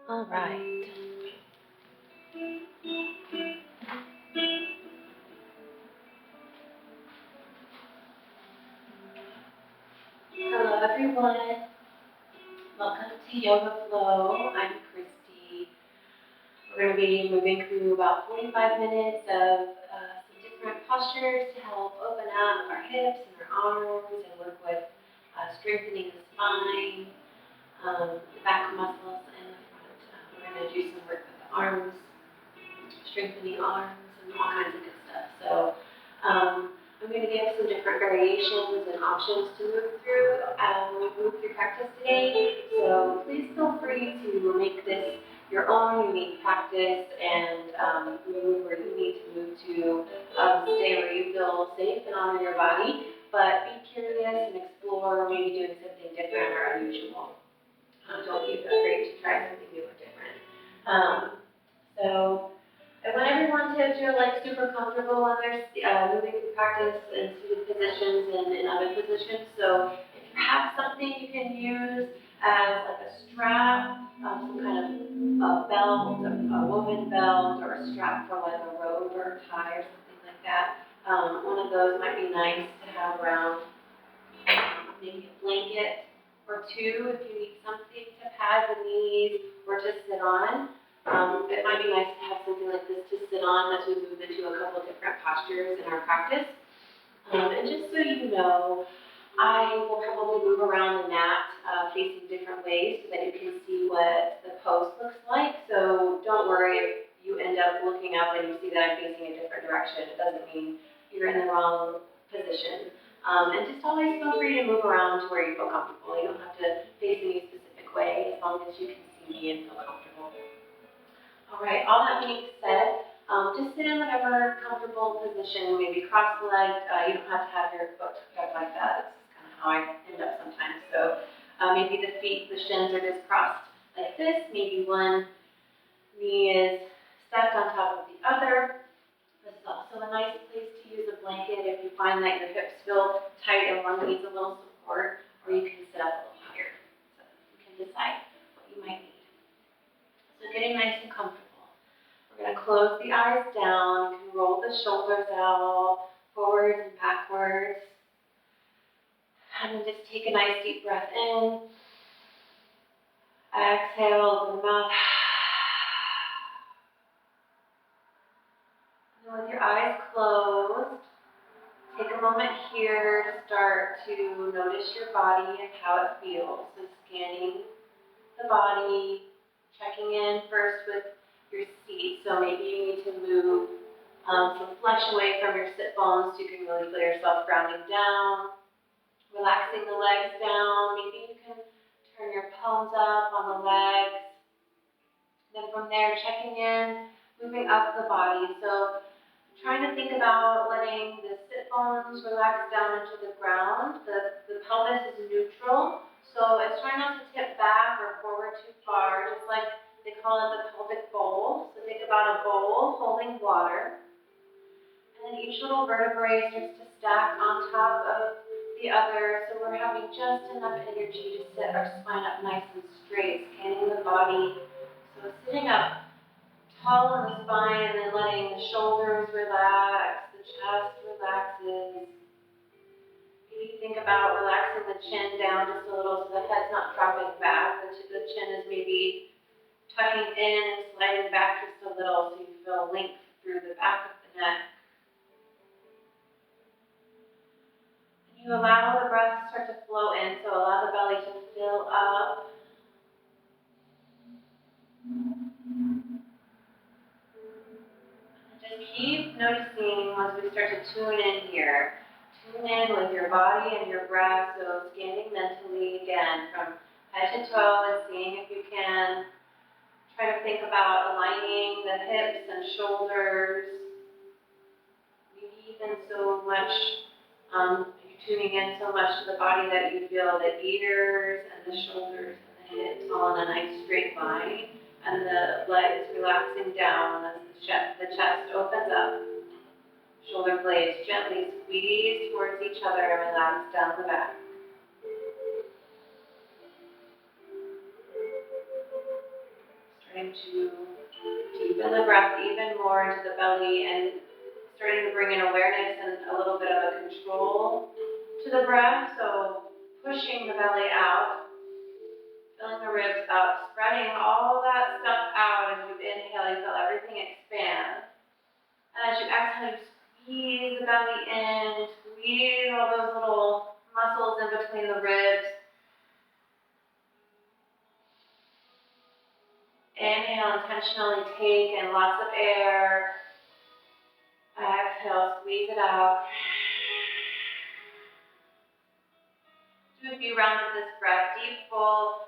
All right. Hello, everyone. Welcome to Yoga Flow. I'm Christy. We're going to be moving through about 45 minutes of some different postures to help open up our hips and our arms and work with strengthening the spine, the back muscles, and the front. We're going to do some work with the arms, strengthening arms, and all kinds of good stuff. So I'm going to give some different variations and options to move through when we move through practice today. So please feel free to make this your own unique practice and move where you need to move to stay where you feel safe and honor your body. But be curious and explore maybe doing something different or unusual. Don't be afraid to try something new or different. So I want everyone to feel like super comfortable when they're moving through practice in seated positions and in other positions. So if you have something you can use as like a strap, some kind of belt, a woven belt, or a strap for like a robe or a tie or something like that. One of those might be nice to have around. Maybe a blanket or two if you need something to pad the knees or to sit on. It might be nice to have something like this to sit on as we move into a couple different postures in our practice. And just so you know, I will probably move around the mat facing different ways so that you can see what the pose looks like. So don't worry if you end up looking up and you see that I'm facing a different direction. It doesn't mean you're in the wrong position. And just always feel free to move around to where you feel comfortable. You don't have to face any specific way as long as you can see me and feel comfortable. All right, all that being said, just sit in whatever comfortable position, maybe cross-legged. You don't have to have your foot tucked up like that. That's kind of how I end up sometimes. So maybe the shins are just crossed like this. Maybe one knee is stacked on top of the other. This is also a nice place to use a blanket if you find that your hips feel tight and one needs a little support, or you can sit up a little higher. So you can decide what you might need. So getting nice and comfortable. We're going to close the eyes down. You can roll the shoulders out, forwards and backwards. And then just take a nice deep breath in. Exhale, open the mouth. And with your eyes closed, take a moment here to start to notice your body and how it feels. So scanning the body, checking in first with your seat. So maybe you need to move some flesh away from your sit bones so you can really feel yourself grounding down. Relaxing the legs down. Maybe you can turn your palms up on the legs. Then from there, checking in, moving up the body. So trying to think about letting the sit bones relax down into the ground. The pelvis is neutral. So it's trying not to tip back or forward too far, just like they call it the pelvic bowl. So think about a bowl holding water. And then each little vertebrae starts to stack on top of the other. So we're having just enough energy to sit our spine up nice and straight, scanning the body. So sitting up tall on the spine and then letting the shoulders relax, the chest relaxes. Maybe think about relaxing the chin down just a little so the head's not dropping back. The chin is maybe tucking in and sliding back just a little so you feel length through the back of the neck. And you allow the breath to start to flow in, so allow the belly to fill up. Just keep noticing as we start to tune in here. Tune in with your body and your breath, so scanning mentally again from head to toe and seeing if you can try to think about aligning the hips and shoulders. Maybe even so much, you're tuning in so much to the body that you feel the ears and the shoulders and the hips all in a nice straight line. And the legs relaxing down as the chest opens up. Shoulder blades gently squeeze towards each other and relax down the back. starting to deepen the breath even more into the belly and starting to bring in awareness and a little bit of a control to the breath. So pushing the belly out, filling the ribs up, spreading all that stuff out. As you inhale, you feel everything expand. And as you exhale, you squeeze the belly in, squeeze all those little muscles in between the ribs. Inhale, intentionally take in lots of air. Exhale, squeeze it out. Do a few rounds of this breath. Deep, full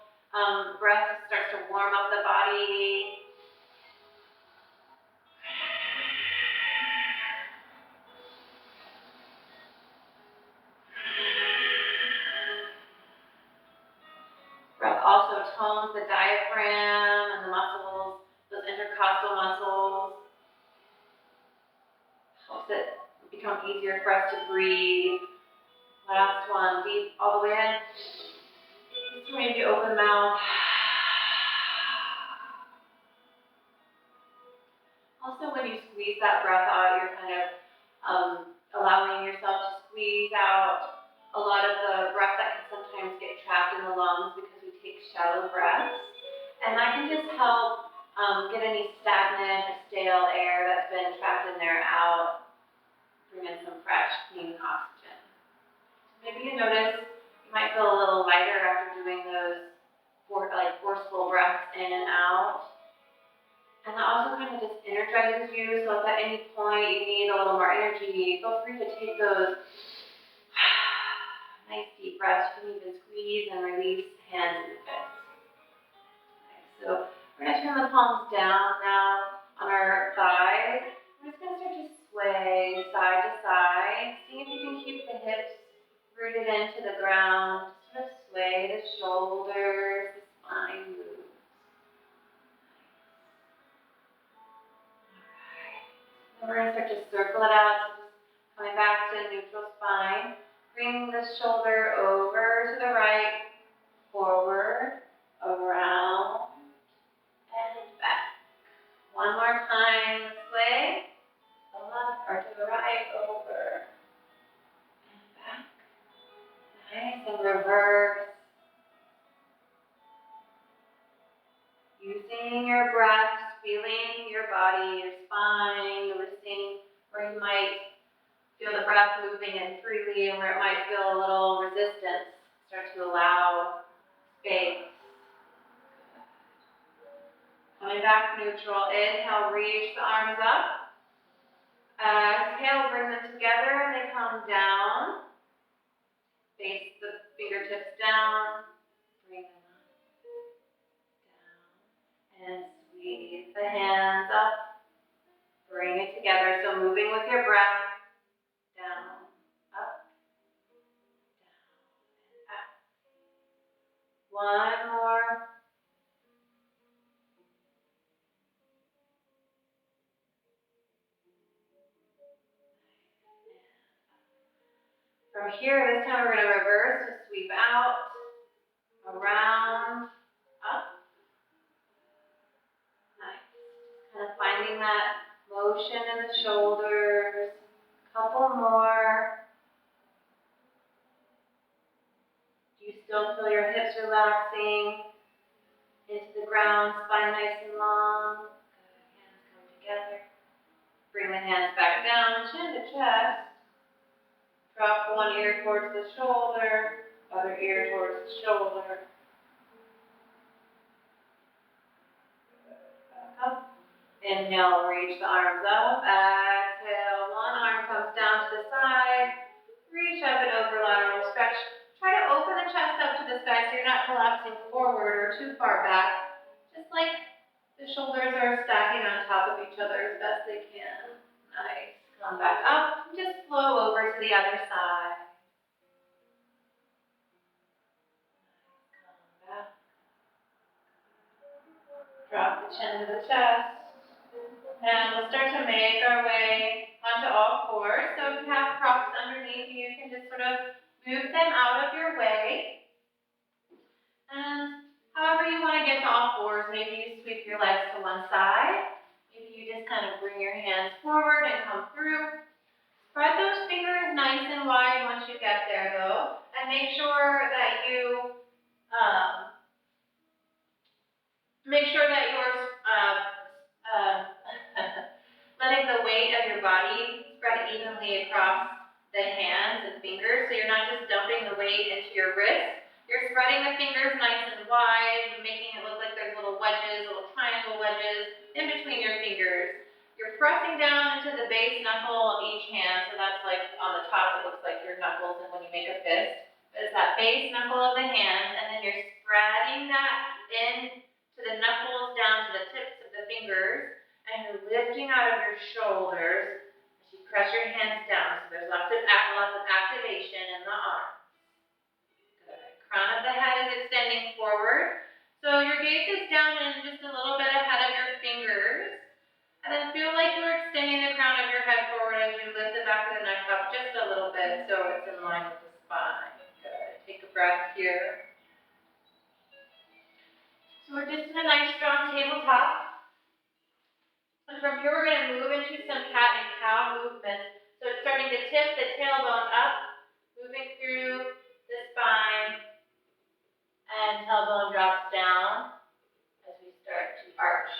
breath starts to warm up the body. Breath also tones the diaphragm and the muscles, those intercostal muscles. Helps it become easier for us to breathe. Last one, deep all the way in. Just maybe open mouth. Also, when you squeeze that breath out, you're kind of allowing yourself to squeeze out a lot of the breath that can sometimes get trapped in the lungs because we take shallow breaths. And that can just help get any stagnant or stale air that's been trapped in there out. Bring in some fresh, clean oxygen. Maybe you notice you might feel a little lighter after doing those forceful breaths in and out. And that also kind of just energizes you, so if at any point you need a little more energy, feel free to take those nice deep breaths. You can even squeeze and release hands and fists. Okay, so we're going to turn the palms down now on our thighs. We're just going to start to sway side to side. See if you can keep the hips rooted into the ground. Just sort of sway the shoulders, the spine moves. We're going to start to circle it out, so just coming back to neutral spine. Bring the shoulder over to the right, forward, around, and back. One more time this way, to the left or to the right, over, and back. Nice, and reverse. Using your breath, just feeling your body, your spine, noticing where you might feel the breath moving in freely and where it might feel a little resistance. Start to allow space. Coming back neutral. Inhale, reach the arms up. Exhale, bring them together and they come down. Face the fingertips down. Bring them up. Down. And squeeze the hands up. Bring it together. So moving with your breath. Down, up, down, and up. One more. From here, this time we're going to reverse to sweep out, around, up. Nice. Just kind of finding that motion in the shoulders. Couple more. Do you still feel your hips relaxing into the ground, spine nice and long? Good. Hands come together. Bring the hands back down, chin to chest. Drop one ear towards the shoulder, other ear towards the shoulder. Back up. Inhale, reach the arms up. Exhale, one arm comes down to the side. Reach up and over, lateral stretch. Try to open the chest up to the sky so you're not collapsing forward or too far back. Just like the shoulders are stacking on top of each other as best they can. Nice. Come back up and just flow over to the other side. Come back. Drop the chin to the chest. And we'll start to make our way onto all fours. So if you have props underneath you, you can just sort of move them out of your way. And however you want to get to all fours, maybe you sweep your legs one side. Maybe you just kind of bring your hands forward and come through. Spread those fingers nice and wide once you get there, though, and make sure that you're letting the weight of your body spread evenly across the hands and fingers, so you're not just dumping the weight into your wrist. You're spreading the fingers nice and wide, making it look like there's little wedges, little triangle wedges in between your fingers. You're pressing down into the base knuckle of each hand, so that's like on the top, it looks like your knuckles and when you make a fist. But it's that base knuckle of the hands, and then you're spreading that in to the knuckles down to the tips of the fingers, and you're lifting out of your shoulders as you press your hands down. So there's lots of activation in the arms. Good. Crown of the head is extending forward. So your gaze is down and just a little bit ahead of your fingers. And then feel like you're extending the crown of your head forward as you lift the back of the neck up just a little bit so it's in line with the spine. Good. Take a breath here. So we're just in a nice strong tabletop. And from here we're going to move into some cat and cow movements. So it's starting to tip the tailbone up, moving through the spine, and tailbone drops down as we start to arch.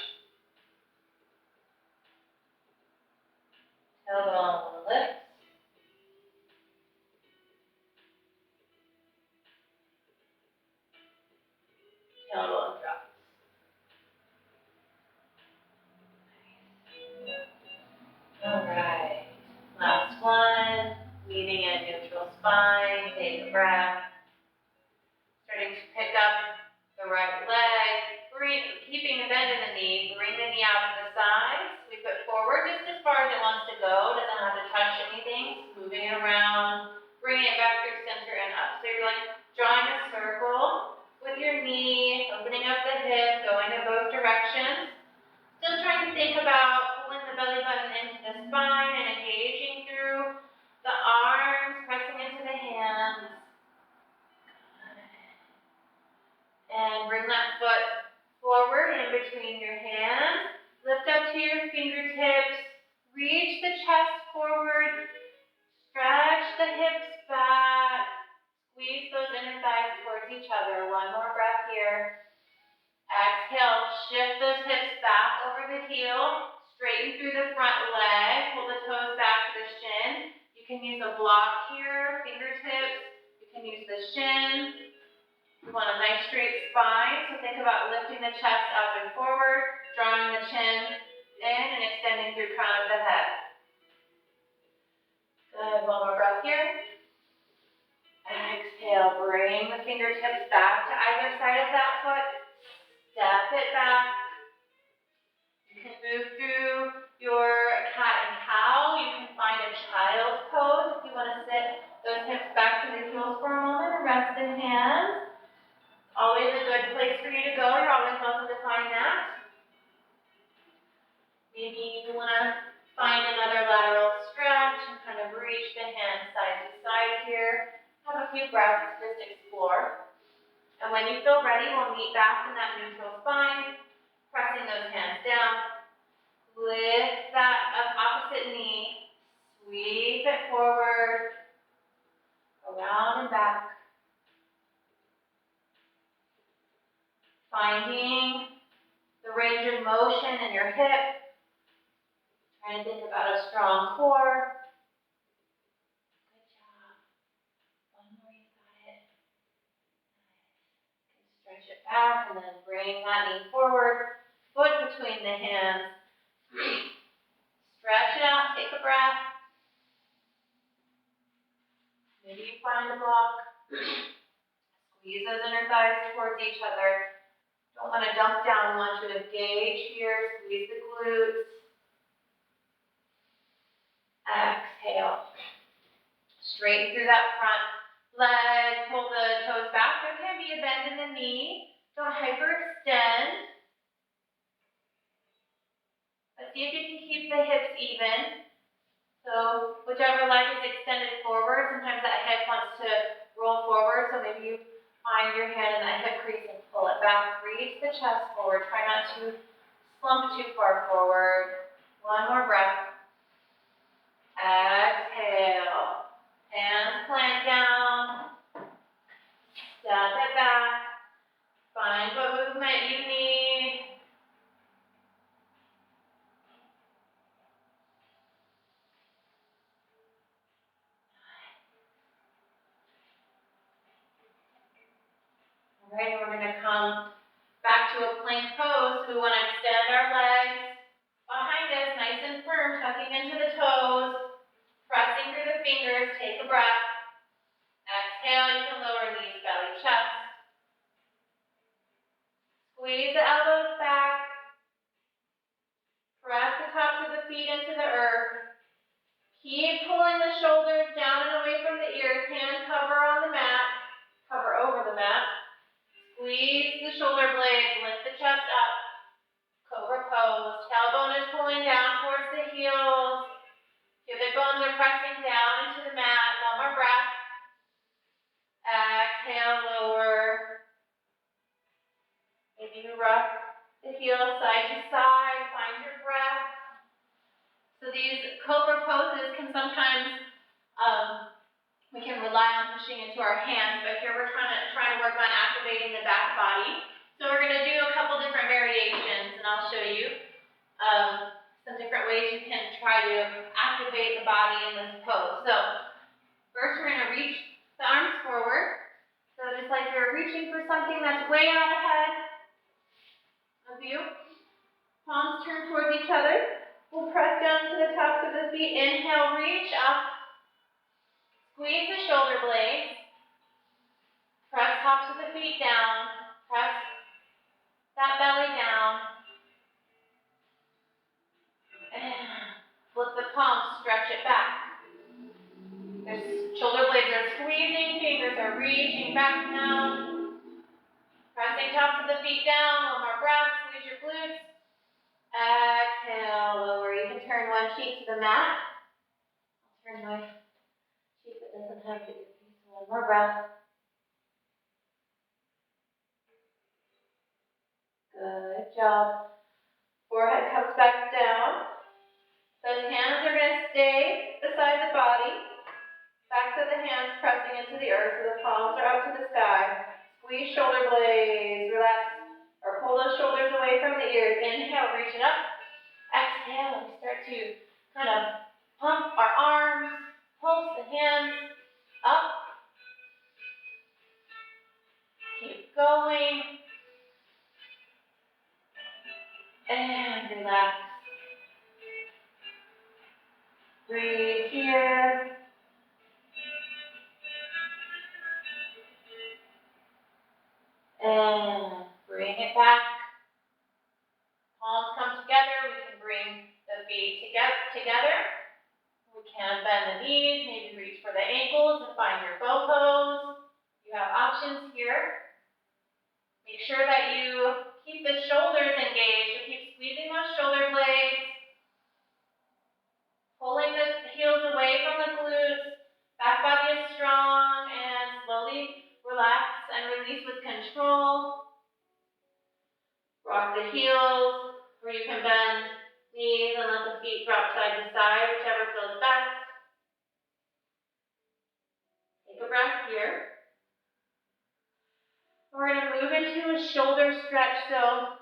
Tailbone lifts. Tailbone drops. All right. Last one. Leaving a neutral spine. Take a breath. Starting to pick up the right leg. Keeping the bend in the knee. Bring the knee out to the side. Sweep it forward just as far as it wants to go. Doesn't have to touch anything. Moving it around. Bringing it back through center and up. So you're like drawing a circle with your knee. Opening up the hip. Going in both directions. Still trying to think about pulling the belly button into the spine and engaging through the arms, pressing into the hands. And bring that foot forward in between your hands. Lift up to your fingertips. Reach the chest forward. Stretch the hips back. Squeeze those inner thighs towards each other. One more breath here. Exhale, shift those hips back over the heel, straighten through the front leg, pull the toes back to the shin. You can use a block here, fingertips. You can use the shin. You want a nice straight spine, so think about lifting the chest up and forward, drawing the chin in and extending through crown of the head. Good, one more breath here. Exhale, bring the fingertips back to either side of that foot. Step it back. You can move through your cat and cow. You can find a child's pose if you want to sit those hips back to the heels for a moment and rest the hands. Always a good place for you to go. You're always welcome to find that. Maybe you want to find another lateral stretch and kind of reach the hands side to side here. Have a few breaths, just explore. And when you feel ready, we'll meet back in that neutral spine, pressing those hands down. Lift that opposite knee, sweep it forward, around and back. Finding the range of motion in your hip. Trying to think about a strong core. Good job. One more, you got it. Nice. Stretch it back and then bring that knee forward. Foot between the hands. Stretch it out. Take a breath. Maybe you find a block. Squeeze those inner thighs towards each other. Don't want to dump down. Want you to engage here. Squeeze the glutes. Exhale. Straighten through that front leg. Pull the toes back. There can be a bend in the knee. Don't hyperextend. But see if you can keep the hips even. So whichever leg is extended forward, sometimes that hip wants to roll forward. So maybe you find your hand in that hip crease and pull it back. Reach the chest forward. Try not to slump too far forward. One more breath. Exhale. Hands plant down. Step it back. Find what movement you need. All right, we're going to come back to a plank pose. We want to extend our legs behind us, nice and firm, tucking into the toes, pressing through the fingers. Take a breath. Exhale, you can lower knees, belly, chest. Squeeze the elbows back. Press the tops of the feet into the earth. Keep pulling the shoulders down and away from the ears. Hands hover on the mat. Hover over the mat. Squeeze the shoulder blades. Lift the chest up. Cobra pose. Tailbone is pulling down towards the heels. Pivot bones are pressing down into the mat. One more breath. Exhale, lower. Maybe you rock the heels side to side. Find your breath. So these cobra poses can sometimes, we can rely on pushing into our hands, but here we're trying to work on activating the back body. So we're going to do a couple different variations, and I'll show you some different ways you can try to activate the body in this pose. So first we're going to reach the arms forward. So just like you're reaching for something that's way out ahead of you. Palms turn towards each other. We'll press down to the tops of the feet. Inhale, reach up. Squeeze the shoulder blades. Press tops of the feet down. Press that belly down. And flip the palms, stretch it back. The shoulder blades are squeezing, fingers are reaching back now. Pressing tops of the feet down. One more breath. Squeeze your glutes. Exhale, lower. You can turn one cheek to the mat. I'll turn my cheek that doesn't have the earpiece. One more breath. Good job. Forehead comes back down. Those hands are going to stay beside the body. Backs of the hands pressing into the earth so the palms are up to the sky. Squeeze shoulder blades. Relax. Or pull those shoulders away from the ears. Inhale, reach it up. Exhale, and we start to kind of pump our arms, pulse the hands up. Keep going. And relax. Breathe here. And bring it back. Palms come together. We can bring the feet together. We can bend the knees, maybe reach for the ankles and find your bow pose. You have options here. Make sure that you keep the shoulders engaged. So keep squeezing those shoulder blades. Pulling the heels away from the glutes. Back body is strong, and slowly relax and release with control. Rock the heels, or you can bend knees and let the feet drop side to side, whichever feels best. Take a breath here. We're going to move into a shoulder stretch. So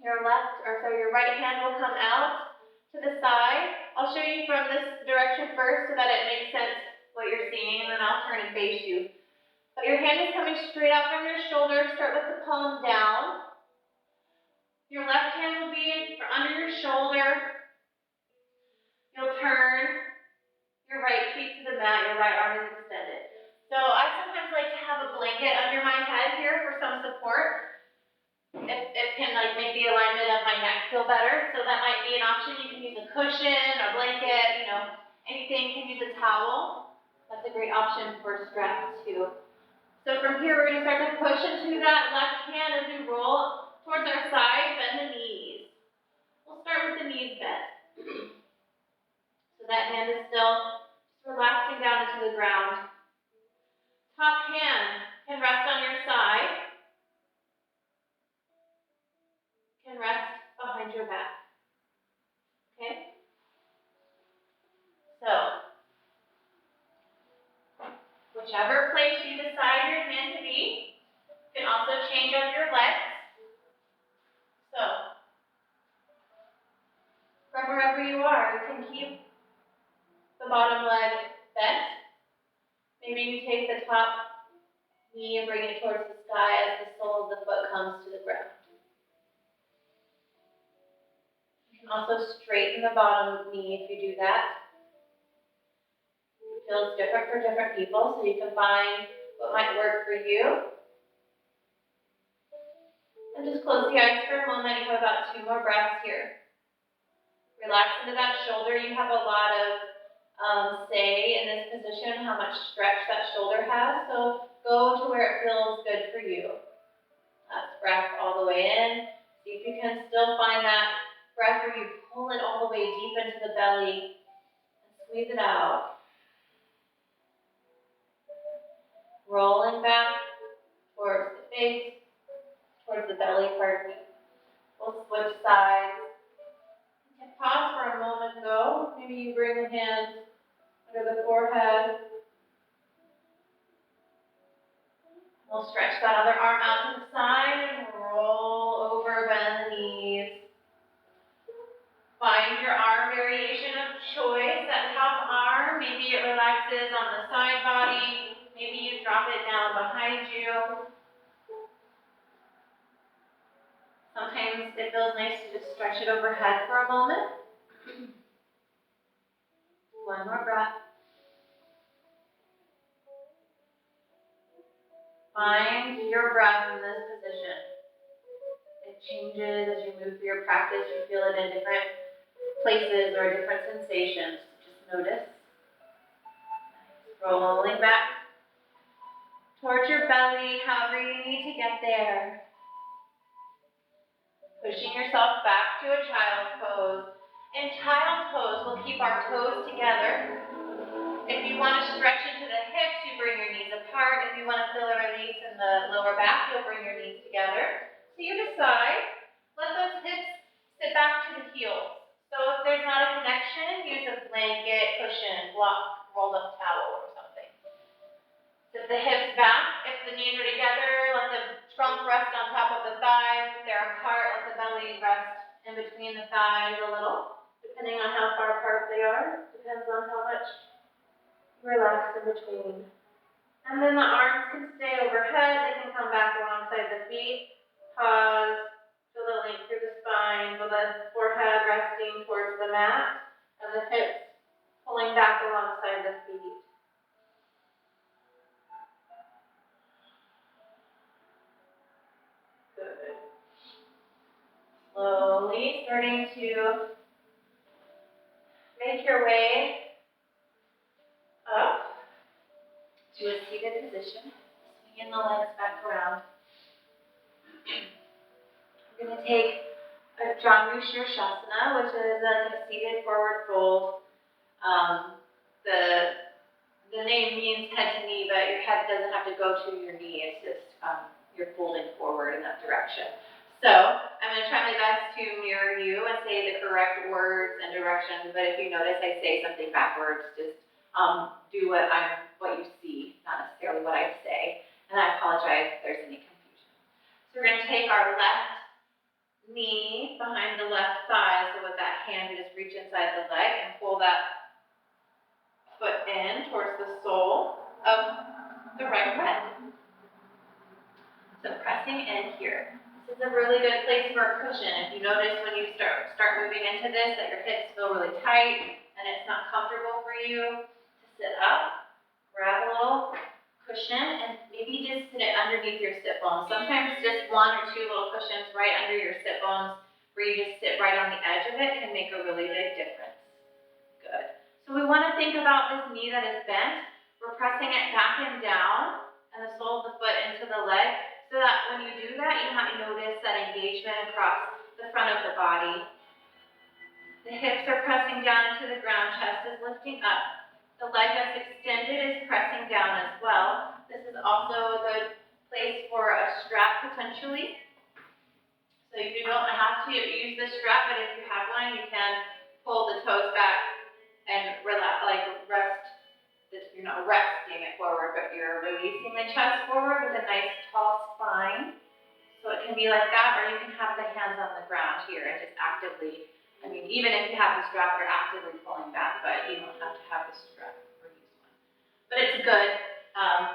your right hand will come out to the side. I'll show you from this direction first so that it makes sense what you're seeing, and then I'll turn and face you. But your hand is coming straight out from your shoulder. Start with the palm down. Your left hand will be under your shoulder. You'll turn your right cheek to the mat. Your right arm is extended. So I sometimes like to have a blanket under my head here for some support. It can make the alignment of my neck feel better. So that might be an option. You can use a cushion, a blanket, anything. You can use a towel. That's a great option for stress too. So from here, we're going to start to push into that left hand as we roll towards our side, bend the knees. We'll start with the knees bent. So that hand is still just relaxing down into the ground. Top hand can rest on your side. Can rest behind behind your back. Okay? So, whichever place you decide your hand to be, you can also change up your legs. So, from wherever you are, you can keep the bottom leg bent. Maybe you take the top knee and bring it towards the sky as the sole of the foot comes to the ground. You can also straighten the bottom knee if you do that. It feels different for different people, so you can find what might work for you. And just close the eyes for a moment. You have about 2 more breaths here. Relax into that shoulder. You have a lot of say in this position, how much stretch that shoulder has. So go to where it feels good for you. Last breath all the way in. See if you can still find that breath where you pull it all the way deep into the belly and squeeze it out. Rolling back towards the face, towards the belly, pardon me. We'll switch sides. You can pause for a moment though. Maybe you bring the hands under the forehead. We'll stretch that other arm out to the side and roll over, bend the knees. Find your arm variation of choice. That top arm, maybe it relaxes on the side body. Maybe you drop it down behind you. Sometimes it feels nice to just stretch it overhead for a moment. One more breath. Find your breath in this position. It changes as you move through your practice. You feel it in different places or different sensations. Just notice. Rolling back towards your belly, however you need to get there. Pushing yourself back to a child's pose. In child's pose, we'll keep our toes together. If you want to stretch into the hips, you bring your knees apart. If you want to feel a release in the lower back, you'll bring your knees together. So you decide. Let those hips sit back to the heels. So if there's not a connection, use a blanket, cushion, block, rolled up towel or something. Sit the hips back. If the knees are together, let the trunk rest on top of the thighs. If they're apart, let the belly rest in between the thighs a little, depending on how far apart they are. Depends on how much you relax in between. And then the arms can stay overhead. They can come back alongside the feet. Pause. Feel the length through the spine. Feel the forehead resting towards the mat. And the hips pulling back alongside the feet. Good. Slowly starting to make your way up to a seated position. Swinging the legs back around. We're going to take a Janu Shirshasana, which is a seated forward fold. The name means head to knee, but your head doesn't have to go to your knee. It's just you're folding forward in that direction. So I'm going to try my best to mirror you and say the correct words and directions. But if you notice I say something backwards, just do what you see, not necessarily what I say. And I apologize if there's any confusion. So we're going to take our left knee behind the left thigh, so with that hand we just reach inside the leg and pull that foot in towards the sole of the right leg. So pressing in here. This is a really good place for a cushion. If you notice when you start moving into this that your hips feel really tight and it's not comfortable for you to sit up, grab a little cushion and maybe just sit it underneath your sit bones. Sometimes just 1 or 2 little cushions right under your sit bones where you just sit right on the edge of it can make a really big difference. Good. So we want to think about this knee that is bent. We're pressing it back and down and the sole of the foot into the leg so that when you do that, you might notice that engagement across the front of the body. The hips are pressing down into the ground, chest is lifting up. The leg that's extended is pressing down as well. This is also a good place for a strap potentially. So So you don't have to use the strap, but if you have one, you can pull the toes back and relax, like rest. You're not resting it forward, but you're releasing the chest forward with a nice tall spine. So it can be like that, or you can have the hands on the ground here and just actively, I mean, even if you have the strap, you're actively pulling back, but you don't have to have the strap or use one. But it's a good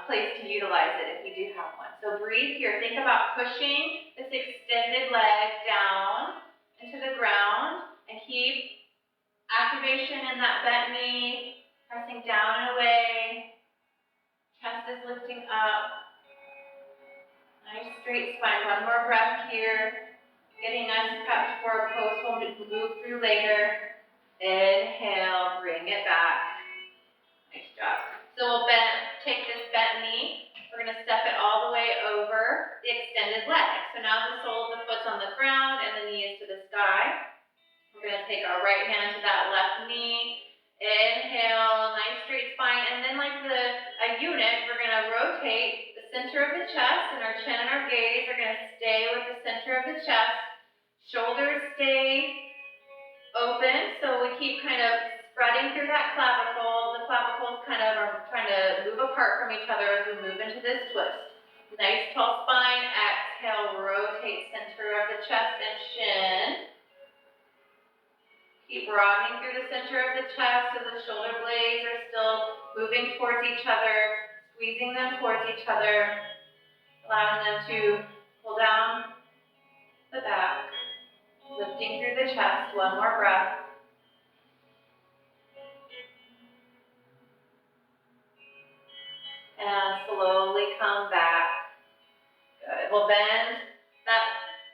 place to utilize it if you do have one. So breathe here. Think about pushing this extended leg down into the ground and keep activation in that bent knee, pressing down and away. Chest is lifting up. Nice straight spine. One more breath here. Getting us prepped for a pose we'll move through later. Inhale, bring it back. Nice job. So we'll take this bent knee. We're going to step it all the way over the extended leg. So now the sole of the foot's on the ground and the knee is to the sky. We're going to take our right hand to that left knee. Inhale, nice straight spine. And then like a unit, we're going to rotate the center of the chest, and our chin and our gaze are going to stay with the center of the chest. Shoulders stay open, so we keep kind of spreading through that clavicle. The clavicles kind of are trying to move apart from each other as we move into this twist. Nice tall spine. Exhale, rotate center of the chest and chin. Keep broadening through the center of the chest so the shoulder blades are still moving towards each other, squeezing them towards each other, allowing them to pull down the back, lifting through the chest. One more breath. And slowly come back. Good. We'll bend that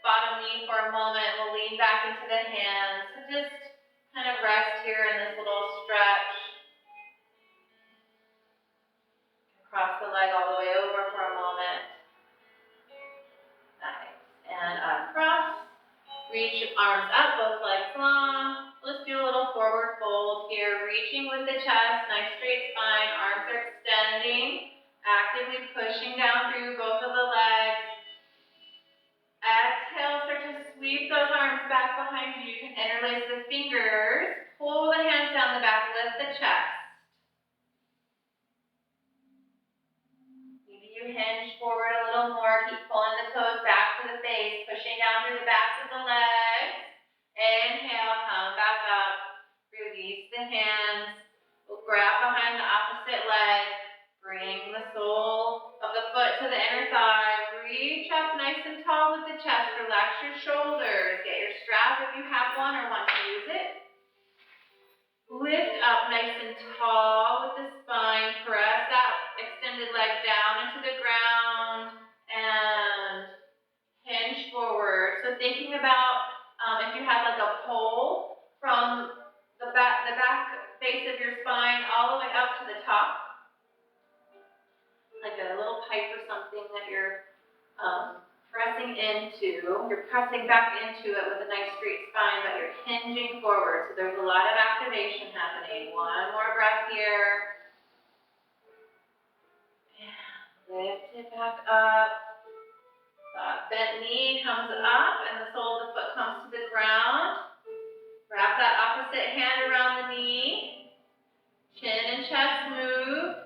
bottom knee for a moment. We'll lean back into the hands. So just kind of rest here in this little stretch. Cross the leg all the way over for a moment. Nice. And uncross. Reach arms up, both legs long. Let's do a little forward fold here. Reaching with the chest. Nice straight spine. Arms are extending. Actively pushing down through both of the legs. Exhale, start to sweep those arms back behind you. You can interlace the fingers. Pull the hands down the back, lift the chest. Maybe you hinge forward a little more. Keep pulling the toes back to the face, pushing down through the backs of the legs. Inhale, come back up. Release the hands. We'll grab behind the opposite leg. Bring the sole of the foot to the inner thigh. Reach up nice and tall with the chest. Relax your shoulders. Get your strap if you have one or want to use it. Lift up nice and tall with the spine. Press that extended leg down into the ground and hinge forward. So thinking about if you had like a pole from the back base of your spine all the way up to the top. Like a little pipe or something that you're pressing into. You're pressing back into it with a nice straight spine, but you're hinging forward. So there's a lot of activation happening. One more breath here. And lift it back up. That bent knee comes up and the sole of the foot comes to the ground. Wrap that opposite hand around the knee. Chin and chest move.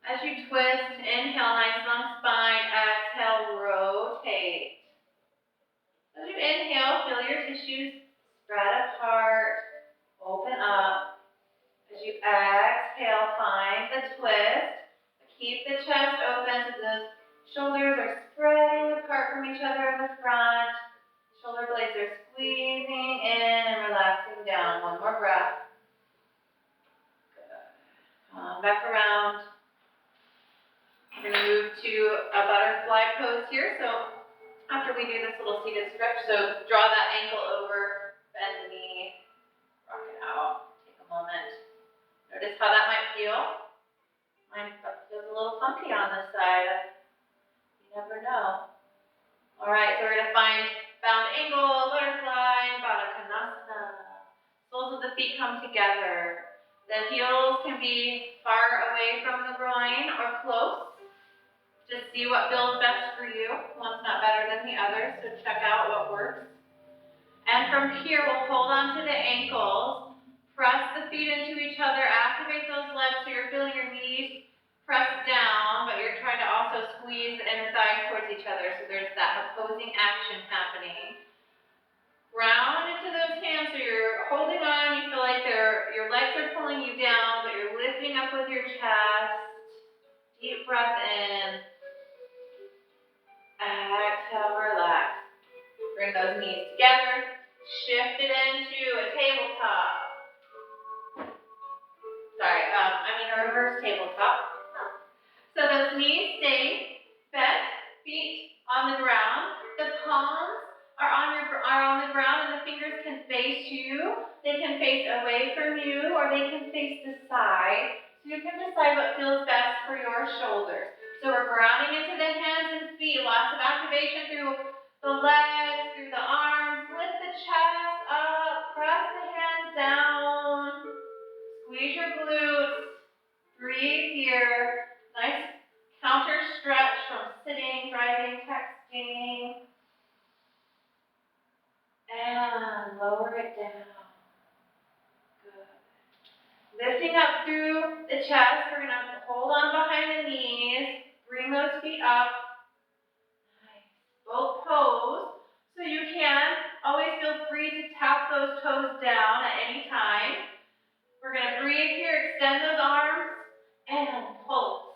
As you twist, inhale, nice long spine. Exhale, rotate. As you inhale, feel your tissues spread apart, open up. As you exhale, find the twist. Keep the chest open so the shoulders are spreading apart from each other in the front. Shoulder blades are squeezing in and relaxing down. One more breath. Good. Come back around. We're going to move to a butterfly pose here. So after we do this little seated stretch, so draw that ankle over, bend the knee, rock it out. Take a moment. Notice how that might feel. Mine feels a little funky on this side. You never know. All right, so we're going to find bound angle, butterfly, Baddha Konasana. Soles of the feet come together. The heels can be far away from the groin or close Just see what feels best for you. One's not better than the other, so check out what works. And from here, we'll hold on to the ankles, press the feet into each other, activate those legs so you're feeling your knees press down, but you're trying to also squeeze the inner thighs towards each other, so there's that opposing action happening. Ground into those hands so you're holding on, you feel like your legs are pulling you down, but you're lifting up with your chest. Deep breath in. Exhale, relax. Bring those knees together. Shift it into a tabletop. Sorry, a reverse tabletop. So those knees stay bent, feet on the ground. The palms are on the ground and the fingers can face you. They can face away from you or they can face the side. So you can decide what feels best for your shoulders. So we're grounding into the hands and feet. Lots of activation through the legs, through the arms. Lift the chest up. Press the hands down. Squeeze your glutes. Breathe here. Nice counter stretch from sitting, driving, texting. And lower it down. Good. Lifting up through the chest. We're going to hold on behind the knees. Bring those feet up. Nice. Both toes. So you can always feel free to tap those toes down at any time. We're going to breathe here. Extend those arms. And pull.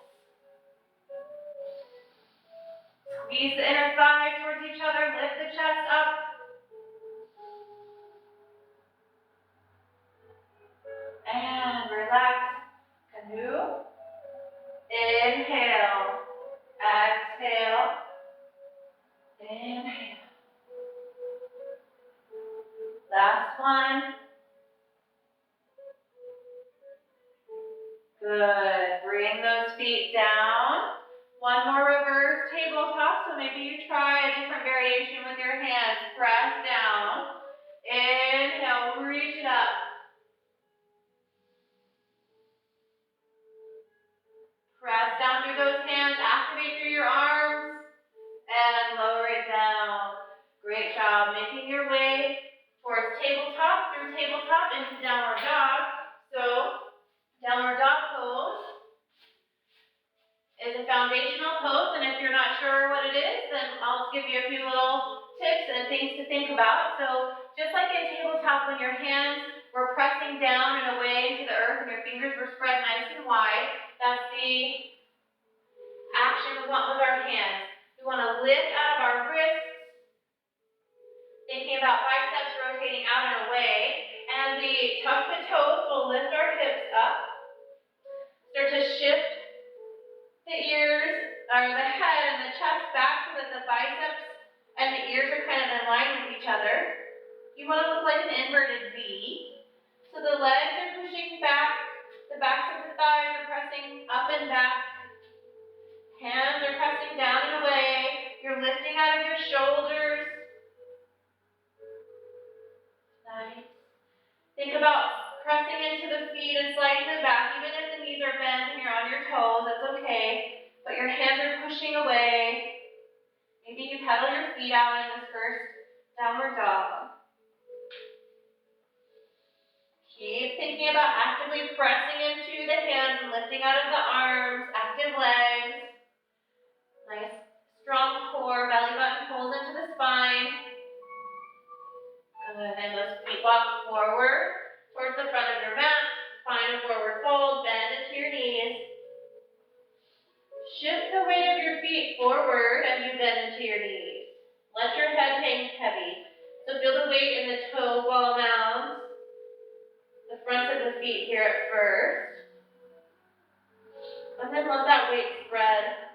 Squeeze the inner thighs towards each other. Lift the chest up. And relax. Canoe. Inhale. Exhale. Inhale. Last one. Good. Bring those feet down. One more reverse tabletop. So maybe you try a different variation with your hands. Press down. Inhale. Reach it up. Press down through those hands. Activate through your arms. And lower it down. Great job. Making your way towards tabletop, through tabletop, into downward dog. So, downward dog pose is a foundational pose, and if you're not sure what it is, then I'll give you a few little tips and things to think about. So, just like in tabletop, when your hands were pressing down and away into the earth and your fingers were spread nice and wide, that's the action we want with our hands. We want to lift out of our wrists, thinking about biceps rotating out and away. And as we tuck the toes, we'll lift our hips up. Start to shift the ears, or the head and the chest back so that the biceps and the ears are kind of in line with each other. You want to look like an inverted V. So the legs are pushing back, the backs of the thighs are pressing up and back. Hands are pressing down and away. You're lifting out of your shoulders. Nice. Think about pressing into the feet and sliding them back. Even if the knees are bent and you're on your toes, that's okay. But your hands are pushing away. Maybe you pedal your feet out in this first downward dog. Keep thinking about actively pressing into the hands and lifting out of the arms. Active legs. Nice, strong core. Belly button pulls into the spine. Good. And those feet walk forward towards the front of your mat. Find a forward fold. Bend into your knees. Shift the weight of your feet forward as you bend into your knees. Let your head hang heavy. So feel the weight in the toe ball mounds. The fronts of the feet here at first. And then let that weight spread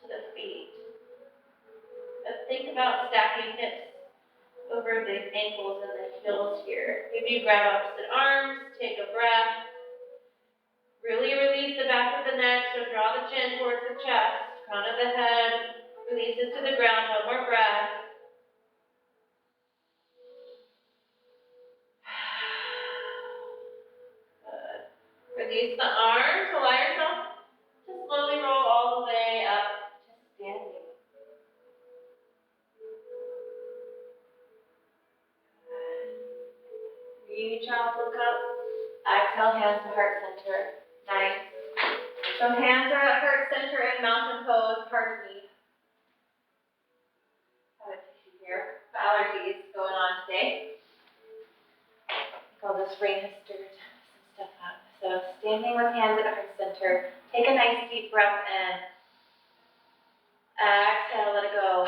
to the feet. But think about stacking hips over the ankles and the heels here. Maybe you grab opposite arms, take a breath. Really release the back of the neck, so draw the chin towards the chest, crown of the head, release it to the ground, one more breath. Good. Release the arms, allow yourself to slowly roll all the way up Good job, look up. Exhale, hands to heart center. Nice. So hands are at heart center in mountain pose, pardon me. Have a tissue here. Allergies going on today. All this rain has stirred some stuff up. So standing with hands at heart center. Take a nice deep breath in. Exhale, let it go.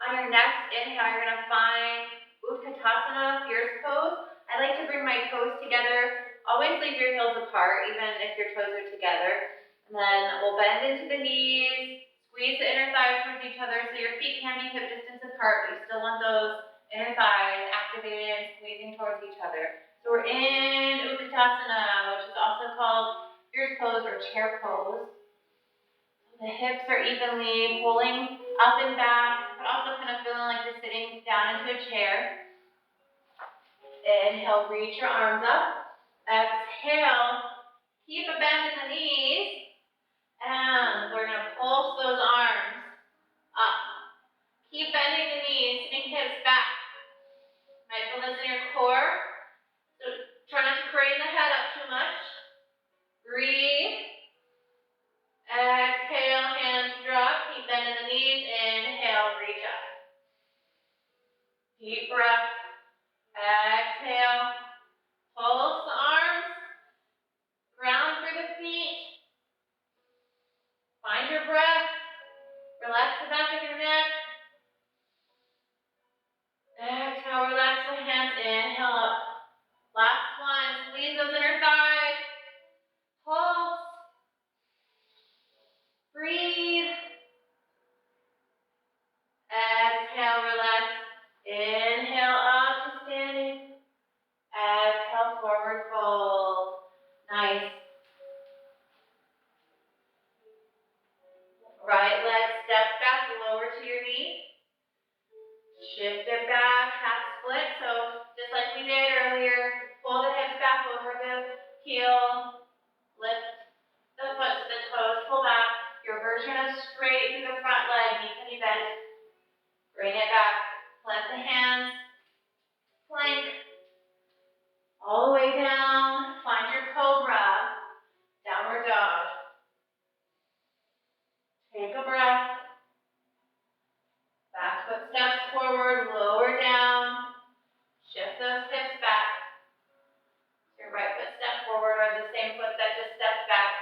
On your next inhale, you're going to find Utkatasana, fierce pose. I like to bring my toes together. Always leave your heels apart, even if your toes are together. And then we'll bend into the knees, squeeze the inner thighs towards each other so your feet can be hip distance apart, but you still want those inner thighs activated and squeezing towards each other. So we're in Utkatasana, which is also called fierce pose or chair pose. The hips are evenly pulling up and back, but also kind of feeling like you're sitting down into a chair. Inhale, reach your arms up. Exhale, keep a bend in the knees. And we're going to pulse those arms up. Keep bending the knees, sitting hips back. Might feel this in your core. So try not to crane the head up too much. Breathe. Exhale, hands drop. Keep bending the knees. Inhale, reach up. Deep breath. Exhale. Pulse the arms. Ground through the feet. Find your breath. Relax the back of your neck. Exhale, relax the hands. Inhale up. Last one. Squeeze those inner thighs. Pulse. Breathe. Exhale, relax. Inhale up to standing. Exhale, forward fold. Nice. Right leg steps back, lower to your knee. Shift it back, half split. So just like we did earlier, pull the hips back over the heel. Lift the foot to the toes, pull back. Your version of straight through the front leg, knee can be bent. Bring it back. Plant the hands. Plank. All the way down. Find your cobra. Downward dog. Take a breath. Back foot steps forward, lower down. Shift those hips back. Your right foot step forward or the same foot that just stepped back.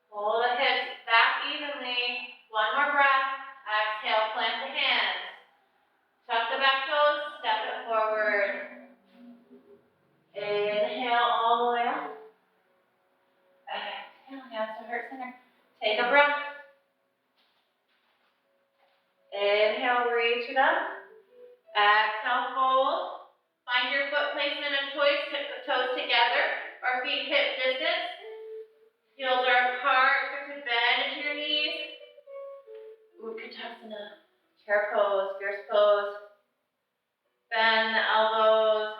Pull the hips back evenly. One more breath. Exhale, plant the hands. Tuck the back toes, step it forward. Inhale all the way up. Exhale, hands to heart center. Take a breath. Inhale, reach it up. Exhale, fold. Find your foot placement of choice, toes together, or feet hip distance. Heels are apart, start to bend into your knees. Utkatasana, chair pose, fierce pose. Bend the elbows,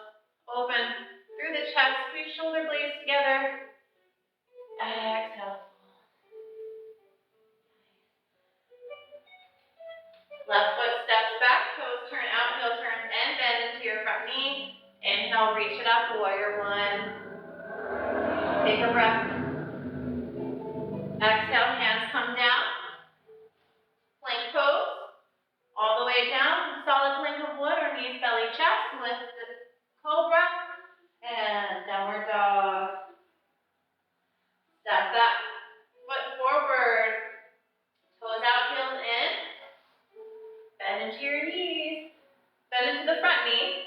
open through the chest, squeeze shoulder blades together. Exhale. Left foot steps back, toes turn out, heel turns in, bend into your front knee. Inhale, reach it up, warrior one. Take a breath. Exhale, hands come down. Plank pose. All the way down, solid plank of wood or knees, belly, chest. Lift the cobra. And downward dog. Step that foot forward. Toes out, heels in. Bend into your knees. Bend into the front knee.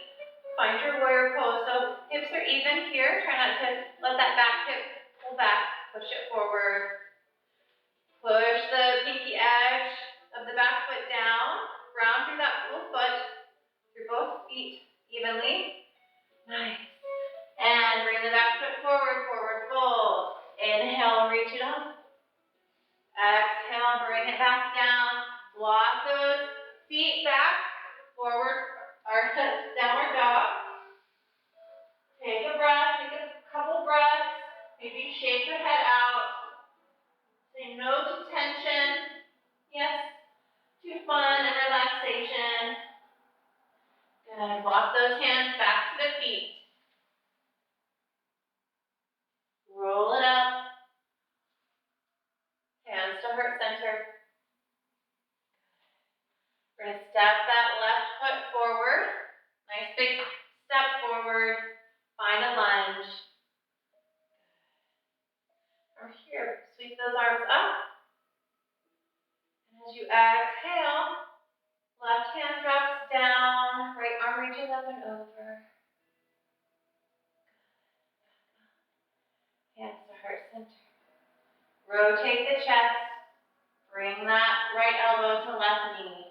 Find your warrior pose. So hips are even here. Try not to let that back hip pull back. Push it forward. Push the pinky edge of the back foot down. Ground through that full foot. Through both feet evenly. Nice. And bring the back foot forward. Forward fold. Inhale, reach it up. Exhale, bring it back down. Walk those feet back, forward, or downward dog. Take a breath, take a couple breaths. Maybe shake your head out. Say no to tension. Yes to fun and relaxation. And walk those hands back to the feet. Roll it up. Hands to heart center. We're going to step that left foot forward. Nice big step forward. Find a lunge. From here, sweep those arms up. And as you exhale, left hand drops down, right arm reaches up and over. Hands to heart center. Rotate the chest. Bring that right elbow to left knee.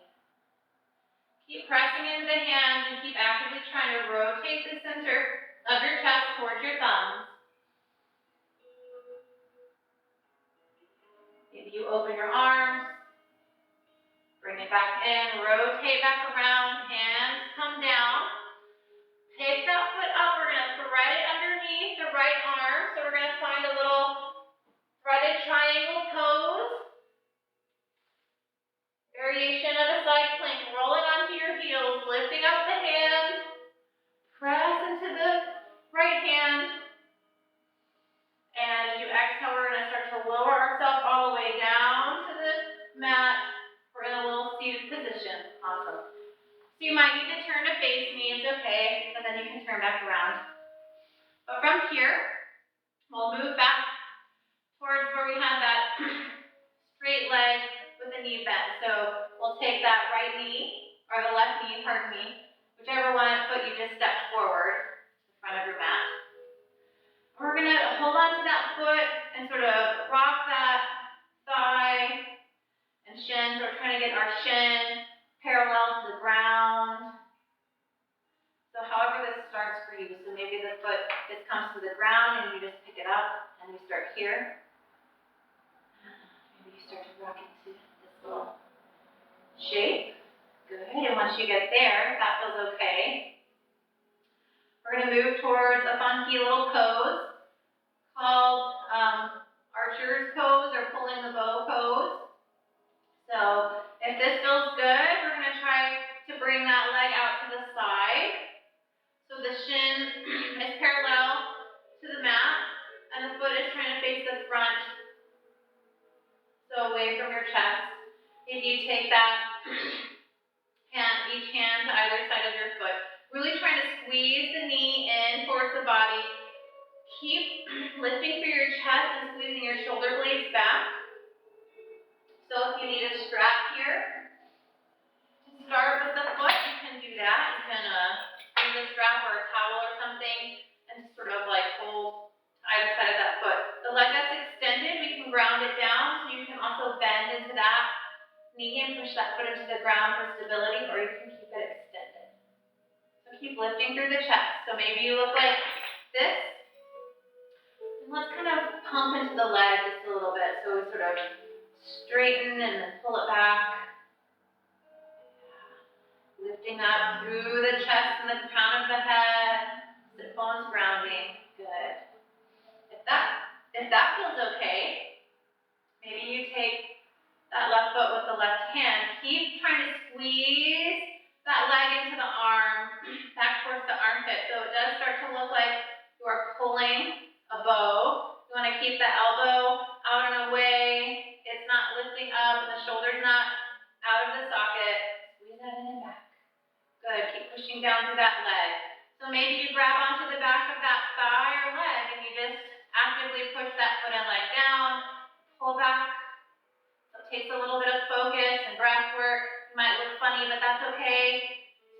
Keep pressing into the hands and keep actively trying to rotate the center of your chest towards your thumbs. Maybe you open your arms. Bring it back in. Rotate back around. Hands come down. Take that foot up. We're going to thread it underneath the right arm. So we're going to find a little threaded triangle pose. Variation of a side plank, rolling onto your heels, lifting up the hand, press into the right hand, and as you exhale, we're going to start to lower ourselves all the way down to the mat. We're in a little seated position. Awesome. So you might need to turn to face me, it's okay, and then you can turn back around. But from here, we'll move back towards where we had that straight leg with the knee bent. So we'll take that right knee, or the left knee, pardon me, whichever foot you just stepped forward to the front of your mat. We're going to hold on to that foot and sort of rock that thigh and shin. So we're trying to get our shin parallel to the ground. So however this starts for you. So maybe the foot just comes to the ground and you just pick it up and you start here. Maybe you start to rock into this little shape. Good. And once you get there, that feels okay. We're going to move towards a funky little pose called archer's pose or pulling the bow pose. So if this feels good, we're going to try to bring that leg out to the side. So the shin is parallel to the mat and the foot is trying to face the front. So away from your chest. If you take that each hand to either side of your foot, really trying to squeeze the knee in towards the body. Keep lifting through your chest and squeezing your shoulder blades back. So if you need a strap here, to start with the foot, you can do that. You can use a strap or a towel or something and sort of like hold either side of that foot. The leg that's extended, we can ground it down, so you can also bend into that knee and push that foot into the ground for stability, or you can keep it extended. So keep lifting through the chest. So maybe you look like this. And let's kind of pump into the leg just a little bit. So we sort of straighten and then pull it back. Lifting up through the chest and the crown of the head. Sit bones grounding. Good. If that feels okay, maybe you take that left foot with the left hand. Keep trying to squeeze that leg into the arm, back towards the armpit. So it does start to look like you are pulling a bow. You want to keep the elbow out and away. It's not lifting up. The shoulder's not out of the socket. Squeeze that in and back. Good. Keep pushing down through that leg. So maybe you grab onto the back of that thigh or leg and you just actively push that foot and leg down. Pull back. Takes a little bit of focus and breath work. It might look funny, but that's okay.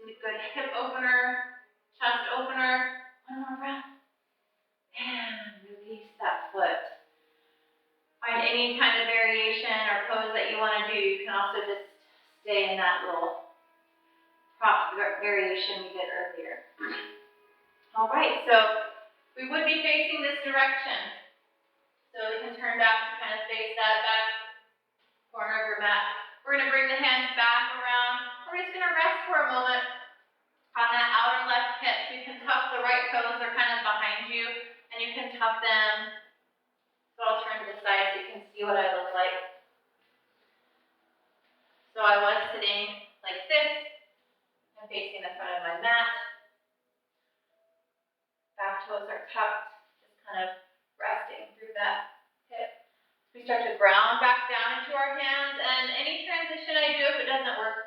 It's a good hip opener, chest opener. One more breath. And release that foot. Find any kind of variation or pose that you want to do. You can also just stay in that little prop variation we did earlier. All right, so we would be facing this direction. So we can turn back to kind of face that back corner of your mat. We're going to bring the hands back around. We're just going to rest for a moment on that outer left hip. So you can tuck the right toes, they're kind of behind you, and you can tuck them. So I'll turn to the side so you can see what I look like. So I was sitting like this. I'm facing the front of my mat.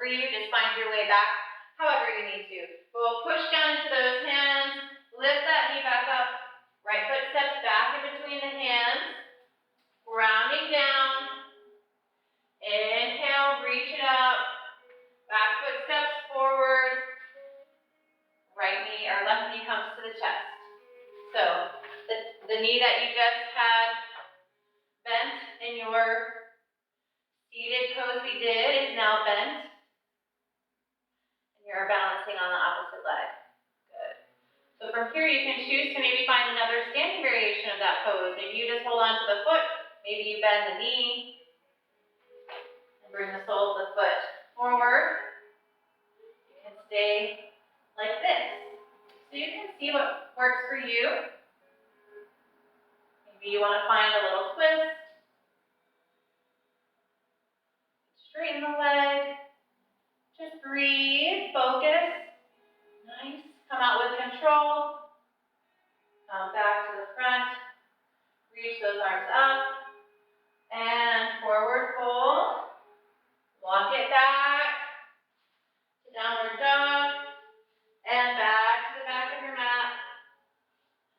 for you. Just find your way back however you need to. But we'll push down into those hands, lift that knee back up, right foot steps back in between the hands, rounding down. Inhale, reach it up, back foot steps forward, right knee or left knee comes to the chest. So the knee that you just had bent in your seated pose we did is now bent. And you're balancing on the opposite leg. Good. So from here you can choose to maybe find another standing variation of that pose. Maybe you just hold on to the foot, maybe you bend the knee, and bring the sole of the foot forward. You can stay like this. So you can see what works for you. Maybe you want to find a little twist. Straighten the leg. Just breathe, focus. Nice. Come out with control. Come back to the front. Reach those arms up. And forward fold. Walk it back to downward dog. And back to the back of your mat.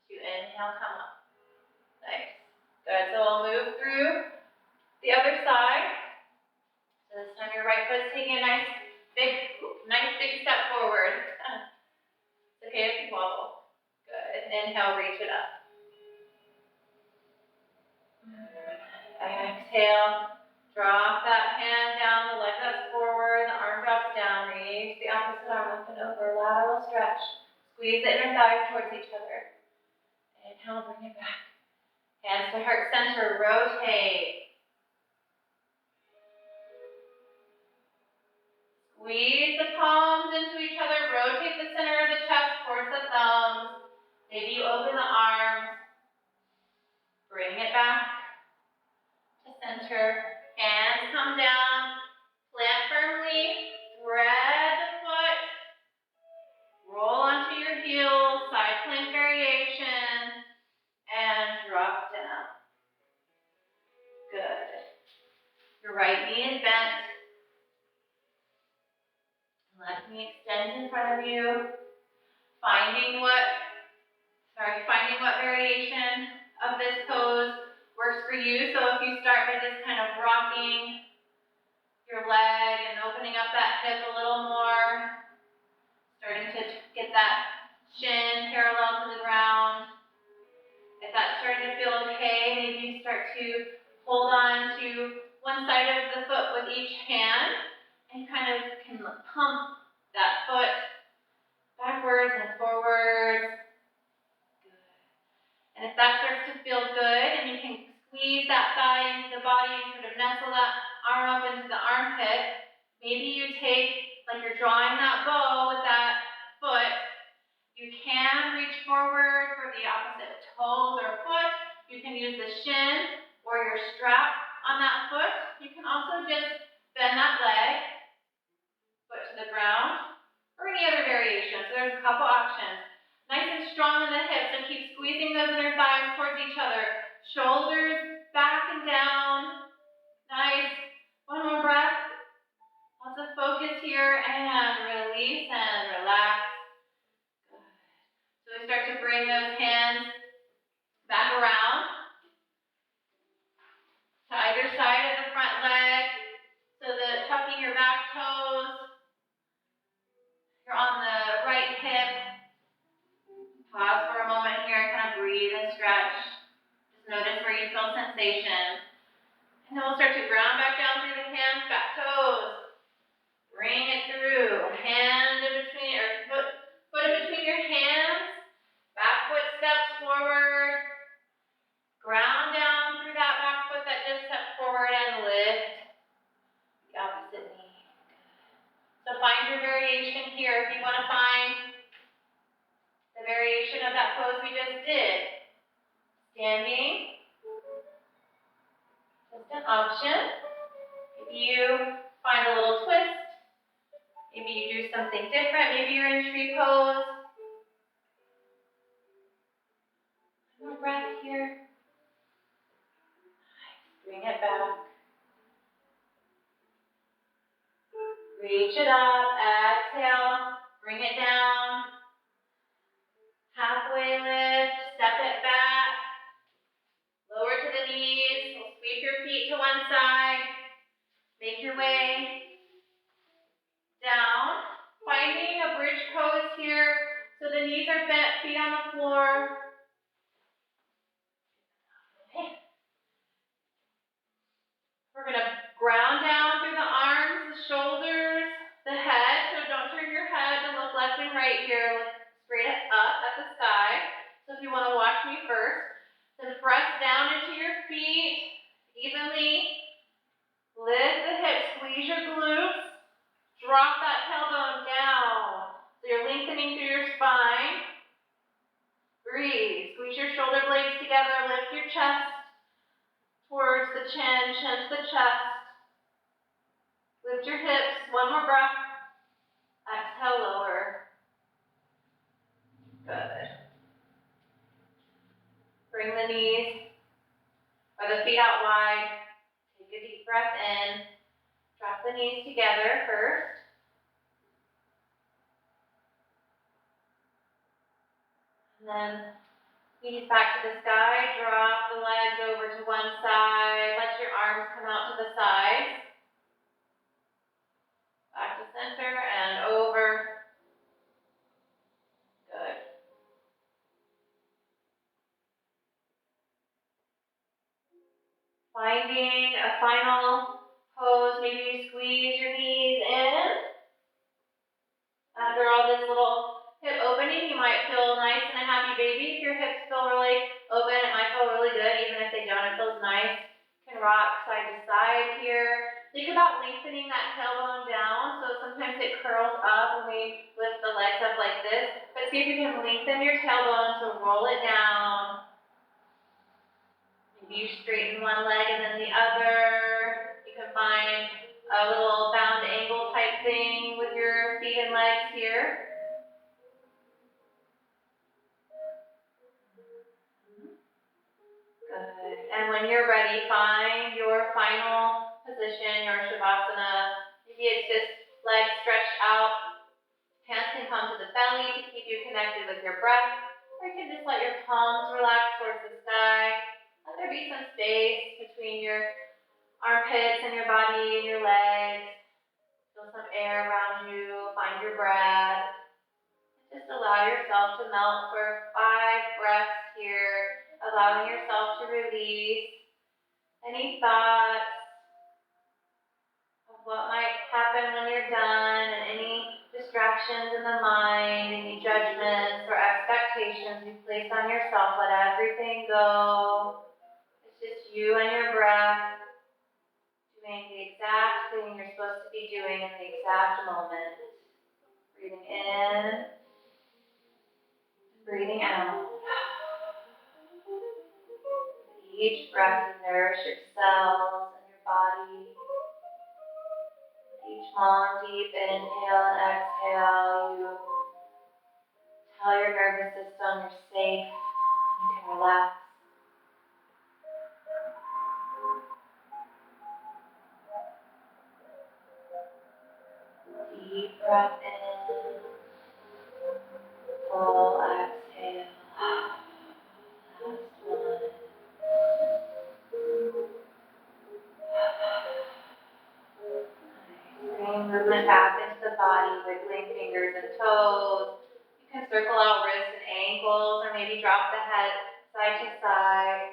As you inhale, come up. Nice. Good. So we'll move through the other side. So this time your right foot's taking a nice big step forward. It's okay if you wobble. Good. Inhale, reach it up. Exhale. Drop that hand down, the leg that's forward, the arm drops down. Reach the opposite arm up and over. Lateral stretch. Squeeze the inner thighs towards each other. Inhale, bring it back. Hands to heart center, rotate. Squeeze the palms into each other, rotate the center of the chest towards the thumbs. Maybe you open the arms. Bring it back to center. Hands come down, plant firmly, thread the foot, roll onto your heels, side plank variation, and drop down. Good. Your right knee is bent. Left knee extends in front of you. Finding what variation of this pose works for you. So if you start by just kind of rocking your leg and opening up that hip a little more, starting to get that shin parallel to the ground. If that's starting to feel okay, maybe you start to hold on to one side of the foot with each hand and kind of can pump that foot backwards and forwards. And if that starts to feel good and you can squeeze that thigh into the body and sort of nestle that arm up into the armpit, maybe you take, like you're drawing that bow with that foot, you can reach forward for the opposite toes or foot. You can use the shin or your strap on that foot. You can also just bend that leg, foot to the ground, or any other variation. So there's a couple options. Nice and strong in the hips, so keep squeezing those inner thighs towards each other. Shoulders back and down. Nice. One more breath. Lots of focus here, and release and relax. Good. So we start to bring those hands back around to either side of the front leg, so that tucking your back toes. You're on the right hip. Pause for a moment here, kind of breathe and stretch. Just notice where you feel sensation. And then we'll start to ground back down through the hands, back toes. Bring it through. Hand in between, or foot in between your hands. Back foot steps forward. Ground down through that back foot that just stepped forward and lift the opposite knee. So find your variation here. If you want to find the variation of that pose we just did. Standing. Just an option. Maybe you find a little twist. Maybe you do something different. Maybe you're in tree pose. One more breath here. Nice. Bring it back. Reach it up, exhale, bring it down. Halfway lift, step it back. Lower to the knees, sweep your feet to one side. Make your way down. Finding a bridge pose here, so the knees are bent, feet on the floor. Okay. We're gonna ground down through the arms, the shoulders, the head. So don't turn your head to look left and right here. Look straight up at the sky. So if you want to watch me first, then press down into your feet evenly. Lift the hips, squeeze your glutes. Drop that tailbone down. So you're lengthening through your spine. Breathe. Squeeze your shoulder blades together. Lift your chest towards the chin, chin to the chest. Lift your hips. One more breath. Exhale, lower. Good. Bring the knees or the feet out wide. Take a deep breath in. Drop the knees together first. And then knees back to the sky. Drop the legs over to one side. Let your arms come out to the sides. Back to center and over. Good. Finding a final pose. Maybe you squeeze your knees in. After all this little hip opening, you might feel nice and a happy baby. If your hips feel really open, it might feel really good. Even if they don't, it feels nice. You can rock side to side here. Think about lengthening that tailbone down. So sometimes it curls up when we lift the legs up like this. But see if you can lengthen your tailbone, so roll it down. Maybe you straighten one leg and then the other. You can find a little bound angle type thing with your feet and legs here. Good. And when you're ready, find your final position, your Shavasana. Maybe it's just legs stretched out. Hands can come to the belly to keep you connected with your breath. Or you can just let your palms relax towards the sky. Let there be some space between your armpits and your body and your legs. Feel some air around you. Find your breath. Just allow yourself to melt for 5 breaths here, allowing yourself to release any thoughts of what might happen when you're done and any distractions in the mind, any judgments or expectations you place on yourself. Let everything go. It's just you and your breath doing the exact thing you're supposed to be doing in the exact moment. Breathing in. Breathing out. Each breath you nourish your cells and your body. Each long, deep inhale and exhale, you tell your nervous system you're safe, you can relax. Deep breath in, full exhale. Last one. Bring movement back into the body, wiggling fingers and toes. You can circle out wrists and ankles, or maybe drop the head side to side.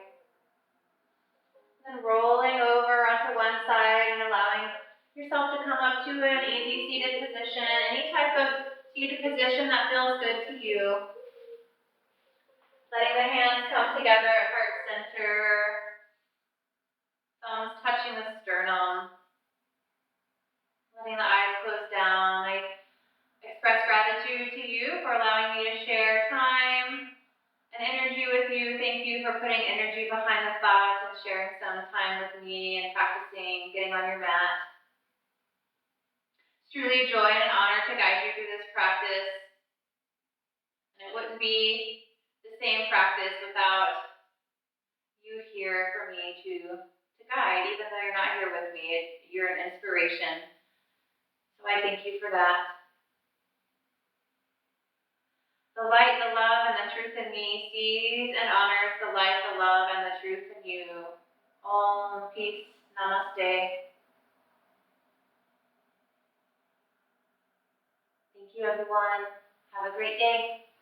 Then rolling over onto one side and allowing yourself to come up to an easy seated position, any type of seated position that feels good to you. Letting the hands come together at heart center, thumbs touching the sternum. Letting the eyes close down. I express gratitude to you for allowing me to share time and energy with you. Thank you for putting energy behind the thoughts and sharing some time with me and practicing getting on your mat. It's truly a joy and an honor to guide you through this practice. And it wouldn't be the same practice without you here for me to guide, even though you're not here with me. You're an inspiration. So So I thank you for that. The light, the love, and the truth in me sees and honors the light, the love, and the truth in you. Om, peace, namaste. Thank you, everyone. Have a great day.